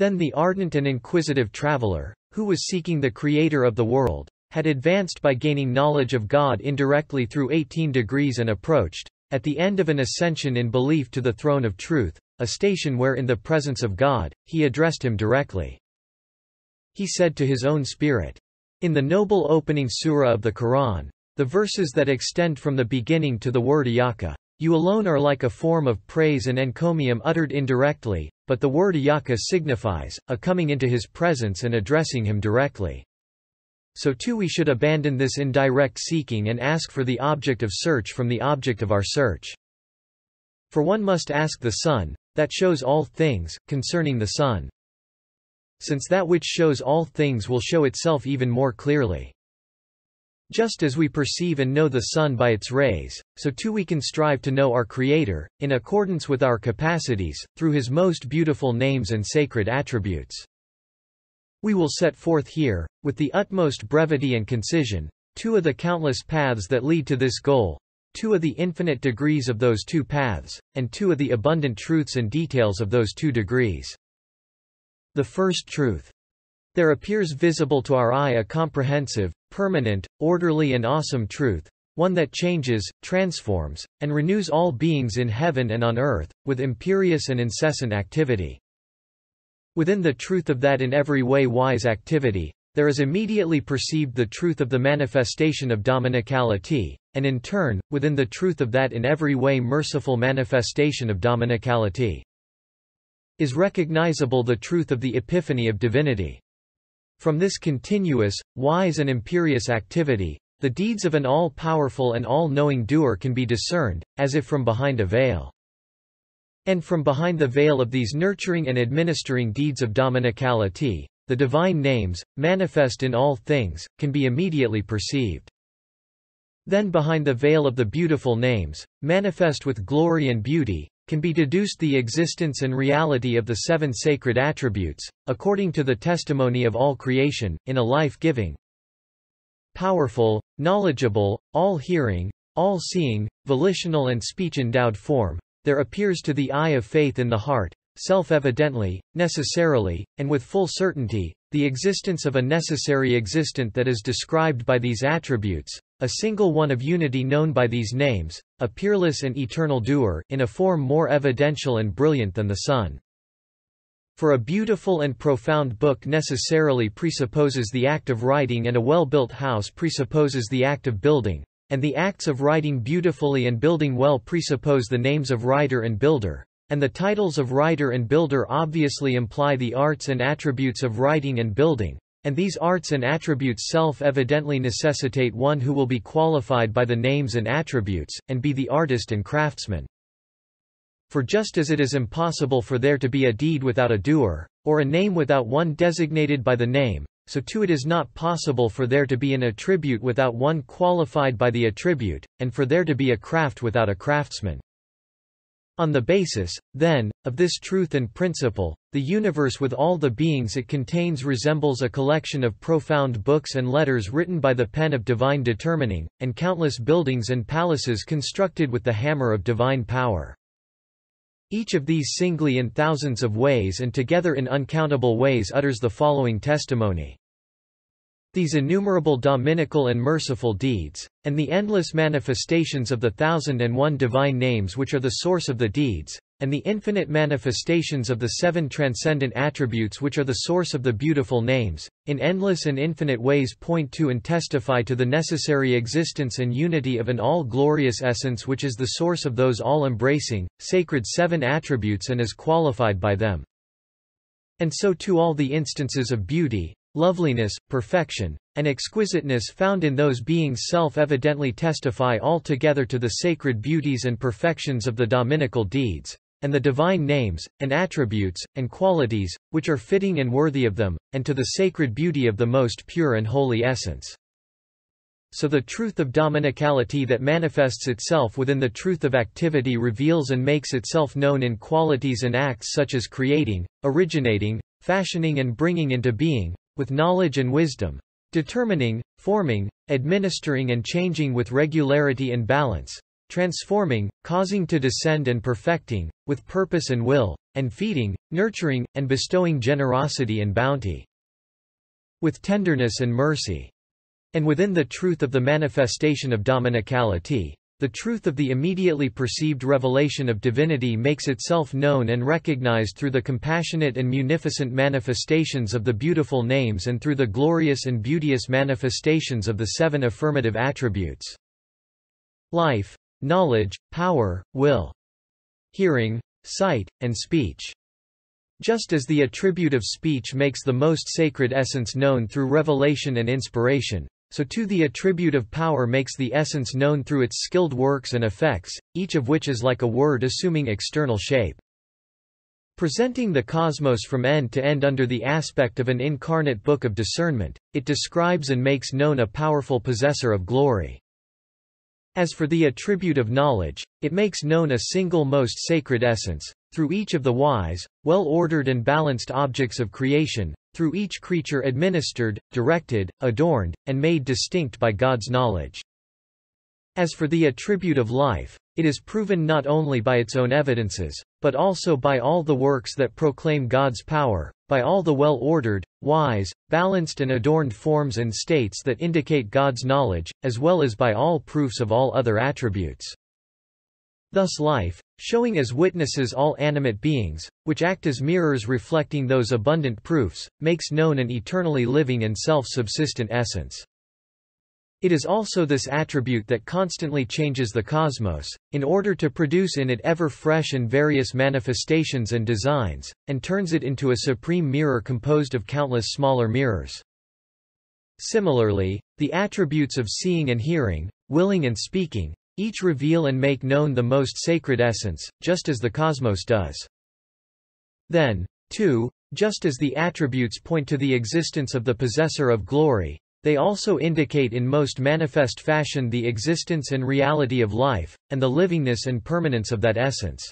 Then the ardent and inquisitive traveler, who was seeking the Creator of the world, had advanced by gaining knowledge of God indirectly through 18 degrees and approached, at the end of an ascension in belief, to the throne of truth, a station where in the presence of God, he addressed him directly. He said to his own spirit. In the noble opening surah of the Quran, the verses that extend from the beginning to the word Iyaka, you alone are like a form of praise and encomium uttered indirectly, but the word Iyaka signifies, a coming into his presence and addressing him directly. So too we should abandon this indirect seeking and ask for the object of search from the object of our search. For one must ask the Son, that shows all things, concerning the Son. Since that which shows all things will show itself even more clearly. Just as we perceive and know the sun by its rays, so too we can strive to know our Creator, in accordance with our capacities, through His most beautiful names and sacred attributes. We will set forth here, with the utmost brevity and concision, two of the countless paths that lead to this goal, two of the infinite degrees of those two paths, and two of the abundant truths and details of those two degrees. The first truth. There appears visible to our eye a comprehensive, permanent, orderly and awesome truth, one that changes, transforms, and renews all beings in heaven and on earth, with imperious and incessant activity. Within the truth of that in every way wise activity, there is immediately perceived the truth of the manifestation of dominicality, and in turn, within the truth of that in every way merciful manifestation of dominicality, is recognizable the truth of the epiphany of divinity. From this continuous, wise and imperious activity, the deeds of an all-powerful and all-knowing doer can be discerned, as if from behind a veil. And from behind the veil of these nurturing and administering deeds of dominicality, the divine names, manifest in all things, can be immediately perceived. Then behind the veil of the beautiful names, manifest with glory and beauty, can be deduced the existence and reality of the seven sacred attributes, according to the testimony of all creation, in a life-giving, powerful, knowledgeable, all-hearing, all-seeing, volitional and speech-endowed form. There appears to the eye of faith in the heart, self-evidently, necessarily, and with full certainty, the existence of a necessary existent that is described by these attributes, a single one of unity known by these names, a peerless and eternal doer, in a form more evidential and brilliant than the sun. For a beautiful and profound book necessarily presupposes the act of writing, and a well-built house presupposes the act of building, and the acts of writing beautifully and building well presuppose the names of writer and builder, and the titles of writer and builder obviously imply the arts and attributes of writing and building, and these arts and attributes self-evidently necessitate one who will be qualified by the names and attributes, and be the artist and craftsman. For just as it is impossible for there to be a deed without a doer, or a name without one designated by the name, so too it is not possible for there to be an attribute without one qualified by the attribute, and for there to be a craft without a craftsman. On the basis, then, of this truth and principle, the universe with all the beings it contains resembles a collection of profound books and letters written by the pen of divine determining, and countless buildings and palaces constructed with the hammer of divine power. Each of these singly in thousands of ways and together in uncountable ways utters the following testimony. These innumerable dominical and merciful deeds, and the endless manifestations of the 1001 divine names which are the source of the deeds, and the infinite manifestations of the seven transcendent attributes which are the source of the beautiful names, in endless and infinite ways point to and testify to the necessary existence and unity of an all-glorious essence which is the source of those all-embracing, sacred seven attributes and is qualified by them. And so too all the instances of beauty, loveliness, perfection, and exquisiteness found in those beings self-evidently testify altogether to the sacred beauties and perfections of the dominical deeds, and the divine names, and attributes, and qualities, which are fitting and worthy of them, and to the sacred beauty of the most pure and holy essence. So the truth of dominicality that manifests itself within the truth of activity reveals and makes itself known in qualities and acts such as creating, originating, fashioning and bringing into being, with knowledge and wisdom, determining, forming, administering and changing with regularity and balance, transforming, causing to descend and perfecting, with purpose and will, and feeding, nurturing, and bestowing generosity and bounty, with tenderness and mercy. And within the truth of the manifestation of dominicality, the truth of the immediately perceived revelation of divinity makes itself known and recognized through the compassionate and munificent manifestations of the beautiful names and through the glorious and beauteous manifestations of the 7 affirmative attributes: life, knowledge, power, will, hearing, sight, and speech. Just as the attribute of speech makes the most sacred essence known through revelation and inspiration, so too the attribute of power makes the essence known through its skilled works and effects, each of which is like a word assuming external shape. Presenting the cosmos from end to end under the aspect of an incarnate book of discernment, it describes and makes known a powerful possessor of glory. As for the attribute of knowledge, it makes known a single most sacred essence, through each of the wise, well-ordered and balanced objects of creation, through each creature administered, directed, adorned, and made distinct by God's knowledge. As for the attribute of life, it is proven not only by its own evidences, but also by all the works that proclaim God's power, by all the well-ordered, wise, balanced and adorned forms and states that indicate God's knowledge, as well as by all proofs of all other attributes. Thus life, showing as witnesses all animate beings, which act as mirrors reflecting those abundant proofs, makes known an eternally living and self-subsistent essence. It is also this attribute that constantly changes the cosmos, in order to produce in it ever fresh and various manifestations and designs, and turns it into a supreme mirror composed of countless smaller mirrors. Similarly, the attributes of seeing and hearing, willing and speaking, each reveal and make known the most sacred essence, just as the cosmos does. Then, too, just as the attributes point to the existence of the possessor of glory, they also indicate in most manifest fashion the existence and reality of life, and the livingness and permanence of that essence.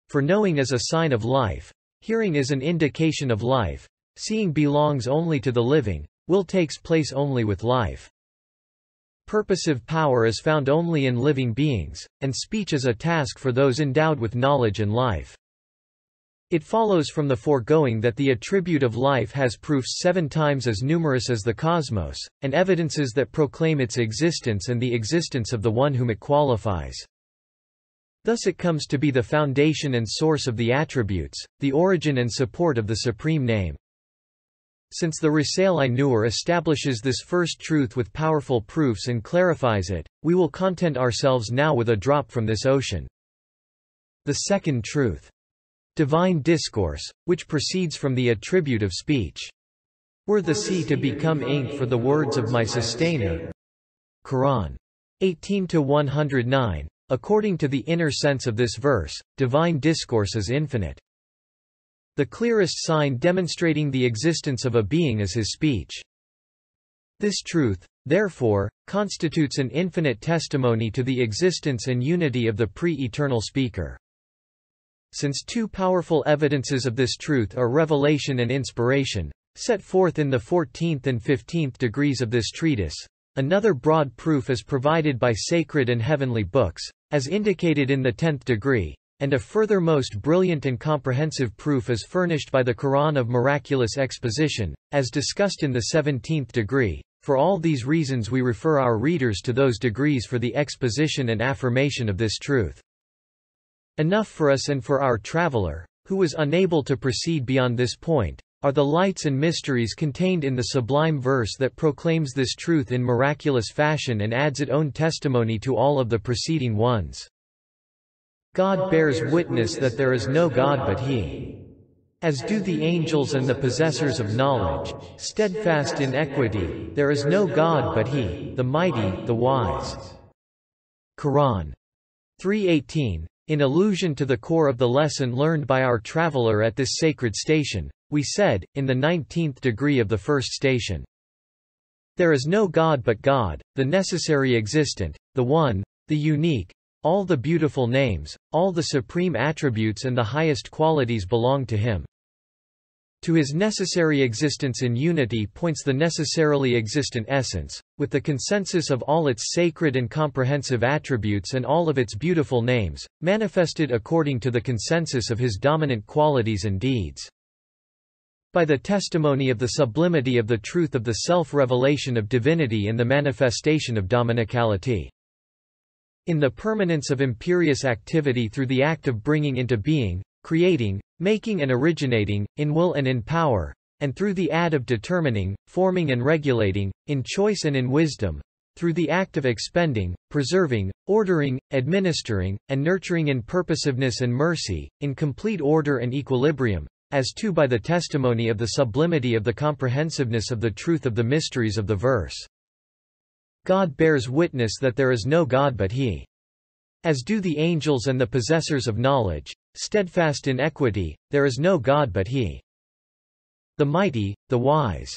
For knowing is a sign of life, hearing is an indication of life, seeing belongs only to the living, will takes place only with life. Purposive power is found only in living beings, and speech is a task for those endowed with knowledge and life. It follows from the foregoing that the attribute of life has proofs 7 times as numerous as the cosmos, and evidences that proclaim its existence and the existence of the one whom it qualifies. Thus it comes to be the foundation and source of the attributes, the origin and support of the supreme name. Since the Risale Nur establishes this first truth with powerful proofs and clarifies it, we will content ourselves now with a drop from this ocean. The second truth. Divine discourse, which proceeds from the attribute of speech. Were the sea to become ink for the words of my sustainer. Quran 18-109. According to the inner sense of this verse, divine discourse is infinite. The clearest sign demonstrating the existence of a being is his speech. This truth, therefore, constitutes an infinite testimony to the existence and unity of the pre-eternal speaker. Since 2 powerful evidences of this truth are revelation and inspiration, set forth in the 14th and 15th degrees of this treatise, another broad proof is provided by sacred and heavenly books, as indicated in the 10th degree, and a further most brilliant and comprehensive proof is furnished by the Quran of miraculous exposition, as discussed in the 17th degree. For all these reasons we refer our readers to those degrees for the exposition and affirmation of this truth. Enough for us and for our traveler, who was unable to proceed beyond this point, are the lights and mysteries contained in the sublime verse that proclaims this truth in miraculous fashion and adds its own testimony to all of the preceding ones. God bears witness that there is no God but He. As do the angels and the possessors of knowledge, steadfast in equity, there is no God but He, the mighty, the wise. Quran 3:18. In allusion to the core of the lesson learned by our traveler at this sacred station, we said, in the 19th degree of the first station, there is no God but God, the necessary existent, the one, the unique. All the beautiful names, all the supreme attributes and the highest qualities belong to Him. To his necessary existence in unity points the necessarily existent essence, with the consensus of all its sacred and comprehensive attributes and all of its beautiful names, manifested according to the consensus of his dominant qualities and deeds. By the testimony of the sublimity of the truth of the self-revelation of divinity and the manifestation of dominicality. In the permanence of imperious activity through the act of bringing into being, creating, making and originating, in will and in power, and through the ad of determining, forming and regulating, in choice and in wisdom, through the act of expending, preserving, ordering, administering, and nurturing in purposiveness and mercy, in complete order and equilibrium, as too by the testimony of the sublimity of the comprehensiveness of the truth of the mysteries of the verse. God bears witness that there is no God but He. As do the angels and the possessors of knowledge, steadfast in equity, there is no God but He. The mighty, the wise,